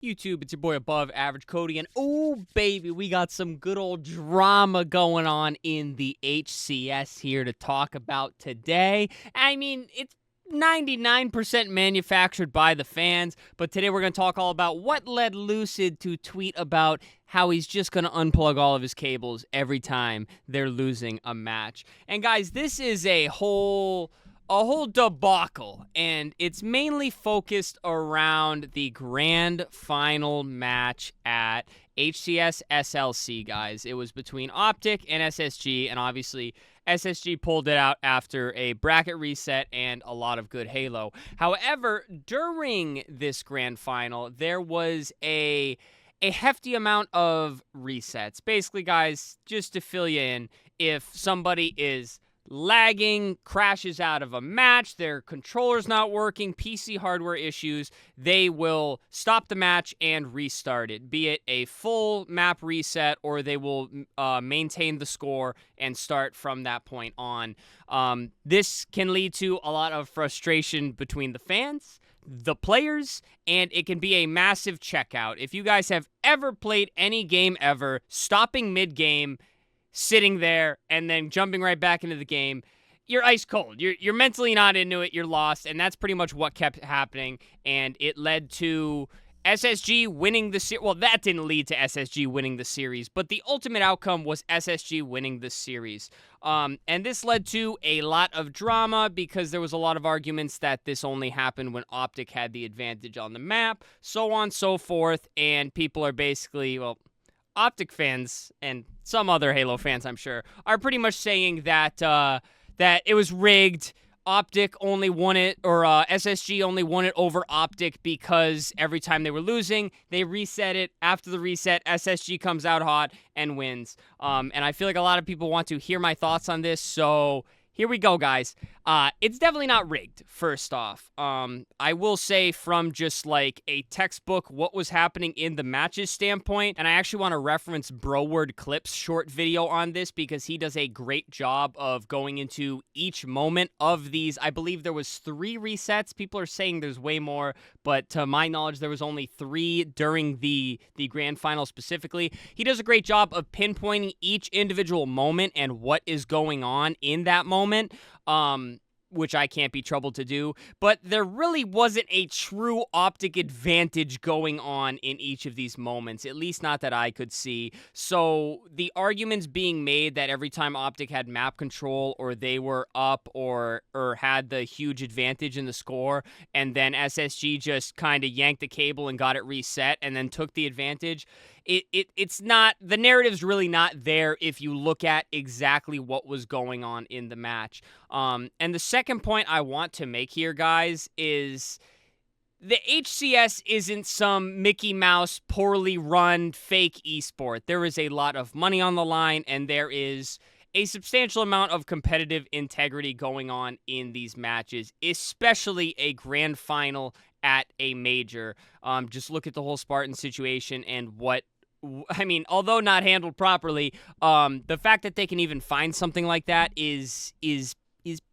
YouTube, it's your boy Above Average Cody, and oh baby, we got some good old drama going on in the HCS here to talk about today. I mean, it's 99% manufactured by the fans, but today we're going to talk all about what led Lucid to tweet about how he's just going to unplug all of his cables every time they're losing a match. And guys, this is a whole debacle, and it's mainly focused around the grand final match at HCS SLC, guys. It was between Optic and SSG, and obviously SSG pulled it out after a bracket reset and a lot of good Halo. However, during this grand final, there was a hefty amount of resets. Basically, guys, just to fill you in, if somebody is lagging, crashes out of a match, their controller's not working, PC hardware issues, they will stop the match and restart it, be it a full map reset or they will maintain the score and start from that point on. This can lead to a lot of frustration between the fans, the players, and it can be a massive checkout. If you guys have ever played any game ever, stopping mid-game, sitting there, and then jumping right back into the game, you're ice cold. You're mentally not into it. You're lost, and that's pretty much what kept happening, and it led to SSG winning the series. Well, that didn't lead to SSG winning the series, but the ultimate outcome was SSG winning the series. And this led to a lot of drama because there was a lot of arguments that this only happened when Optic had the advantage on the map, so on and so forth, and people are basically, well, Optic fans and some other Halo fans, I'm sure, are pretty much saying that that it was rigged. Optic only won it, or SSG only won it over Optic because every time they were losing, they reset it. After the reset, SSG comes out hot and wins. And I feel like a lot of people want to hear my thoughts on this, so here we go, guys. It's definitely not rigged, first off. I will say from just like a textbook what was happening in the matches standpoint, and I actually want to reference Broward Clip's short video on this because he does a great job of going into each moment of these. I believe there was 3 resets. People are saying there's way more, but to my knowledge, there was only 3 during the grand final specifically. He does a great job of pinpointing each individual moment and what is going on in that moment. Which I can't be troubled to do, but there really wasn't a true Optic advantage going on in each of these moments, at least not that I could see. So the arguments being made that every time Optic had map control or they were up or had the huge advantage in the score, and then SSG just kind of yanked the cable and got it reset and then took the advantage, it's not, the narrative's really not there if you look at exactly what was going on in the match. And the second point I want to make here, guys, is the HCS isn't some Mickey Mouse, poorly run, fake esport. There is a lot of money on the line, and there is a substantial amount of competitive integrity going on in these matches, especially a grand final at a major. Just look at the whole Spartan situation and what, I mean, although not handled properly, the fact that they can even find something like that is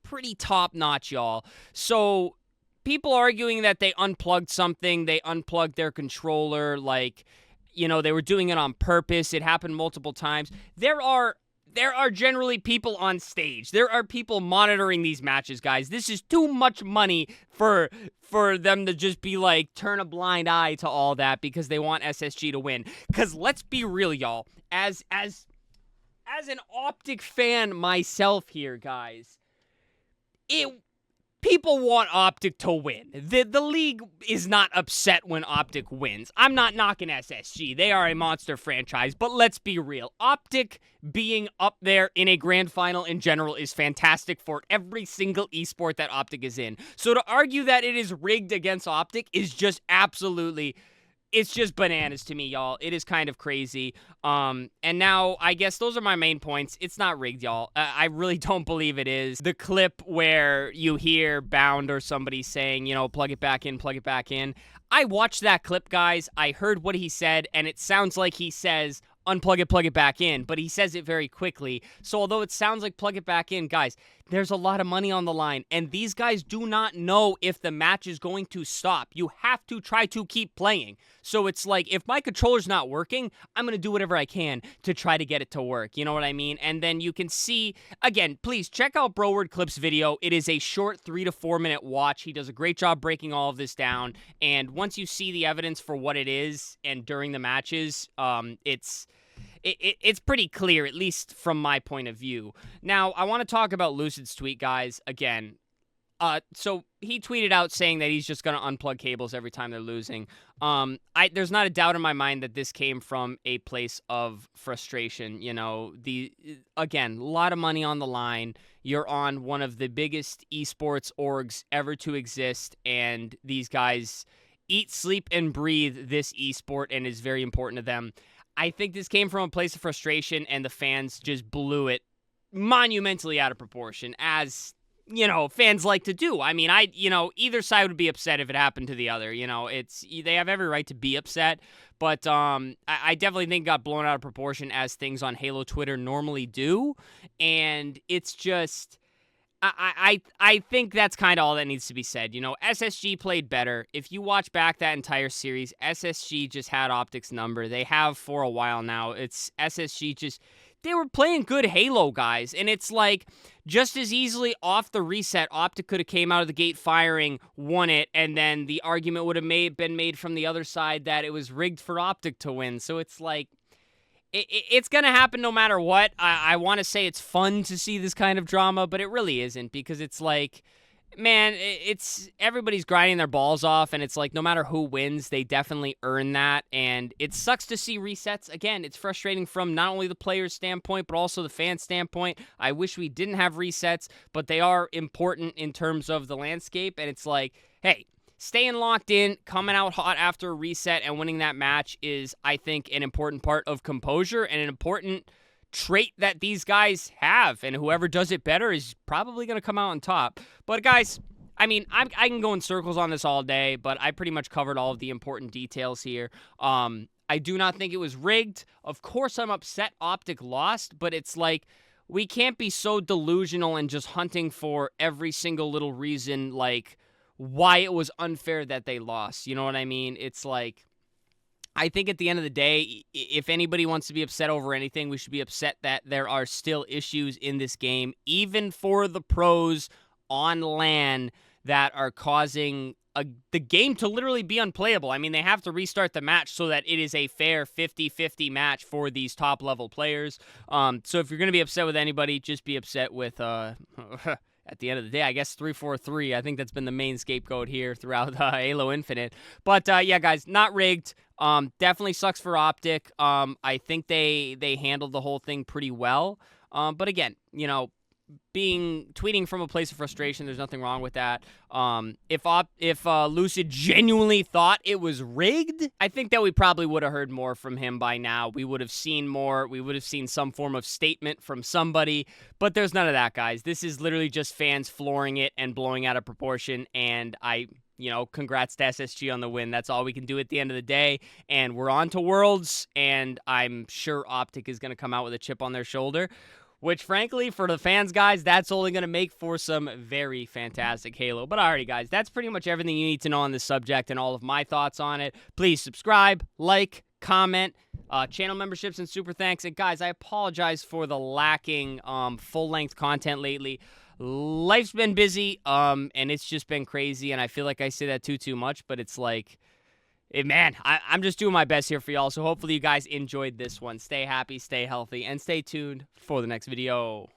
pretty top notch, y'all. So people arguing that they unplugged something, they unplugged their controller, like, you know, they were doing it on purpose. It happened multiple times. There are generally people on stage. There are people monitoring these matches, guys. This is too much money for them to just be like, turn a blind eye to all that because they want SSG to win. Because let's be real, y'all. As an Optic fan myself here, guys, people want Optic to win. The league is not upset when Optic wins. I'm not knocking SSG. They are a monster franchise, but let's be real. Optic being up there in a grand final in general is fantastic for every single esport that Optic is in. So to argue that it is rigged against Optic is just absolutely, it's just bananas to me, y'all. It is kind of crazy. And now, I guess those are my main points. It's not rigged, y'all. I really don't believe it is. The clip where you hear Bound or somebody saying, you know, plug it back in, plug it back in. I watched that clip, guys. I heard what he said, and it sounds like he says, unplug it, plug it back in, but he says it very quickly. So although it sounds like plug it back in, guys, there's a lot of money on the line, and these guys do not know if the match is going to stop. You have to try to keep playing. So it's like, if my controller's not working, I'm going to do whatever I can to try to get it to work. You know what I mean? And then you can see, again, please check out Broward Clip's video. It is a short 3 to 4 minute watch. He does a great job breaking all of this down. And once you see the evidence for what it is and during the matches, it's pretty clear, at least from my point of view. Now, I want to talk about Lucid's tweet, guys, again. So he tweeted out saying that he's just going to unplug cables every time they're losing. There's not a doubt in my mind that this came from a place of frustration. You know, again, a lot of money on the line. You're on one of the biggest esports orgs ever to exist, and these guys eat, sleep, and breathe this esport, and is very important to them. I think this came from a place of frustration, and the fans just blew it monumentally out of proportion, as, you know, fans like to do. I mean, either side would be upset if it happened to the other. You know, they have every right to be upset, but I definitely think it got blown out of proportion, as things on Halo Twitter normally do, and it's just... I think that's kind of all that needs to be said. You know, SSG played better. If you watch back that entire series, SSG just had Optic's number. They have for a while now. It's SSG just... They were playing good Halo, guys, and it's like, just as easily off the reset, Optic could have came out of the gate firing, won it, and then the argument would have been made from the other side that it was rigged for Optic to win. So it's like... It's going to happen no matter what. I want to say it's fun to see this kind of drama, but it really isn't, because it's like, man, it's everybody's grinding their balls off, and it's like, no matter who wins, they definitely earn that, and it sucks to see resets. Again, it's frustrating from not only the player's standpoint, but also the fan standpoint. I wish we didn't have resets, but they are important in terms of the landscape, and it's like, hey, staying locked in, coming out hot after a reset, and winning that match is, I think, an important part of composure and an important trait that these guys have. And whoever does it better is probably going to come out on top. But, guys, I mean, I can go in circles on this all day, but I pretty much covered all of the important details here. I do not think it was rigged. Of course, I'm upset Optic lost, but it's like, we can't be so delusional and just hunting for every single little reason, like, why it was unfair that they lost. You know what I mean? It's like, I think at the end of the day, if anybody wants to be upset over anything, we should be upset that there are still issues in this game, even for the pros on LAN, that are causing the game to literally be unplayable. I mean, they have to restart the match so that it is a fair 50-50 match for these top-level players. So if you're going to be upset with anybody, just be upset with... At the end of the day, I guess 343. I think that's been the main scapegoat here throughout Halo Infinite. But yeah, guys, not rigged. Definitely sucks for Optic. I think they handled the whole thing pretty well. But again, you know, tweeting from a place of frustration, there's nothing wrong with that. If Lucid genuinely thought it was rigged, I think that we probably would have heard more from him by now. We would have seen more. We would have seen some form of statement from somebody, but there's none of that, guys. This is literally just fans flooring it and blowing out of proportion, and congrats to SSG on the win. That's all we can do at the end of the day, and we're on to Worlds, and I'm sure Optic is going to come out with a chip on their shoulder, which, frankly, for the fans, guys, that's only going to make for some very fantastic Halo. But alrighty, guys, that's pretty much everything you need to know on this subject and all of my thoughts on it. Please subscribe, like, comment, channel memberships, and super thanks. And, guys, I apologize for the lacking full-length content lately. Life's been busy, and it's just been crazy, and I feel like I say that too much, but it's like... Man, I'm just doing my best here for y'all, so hopefully you guys enjoyed this one. Stay happy, stay healthy, and stay tuned for the next video.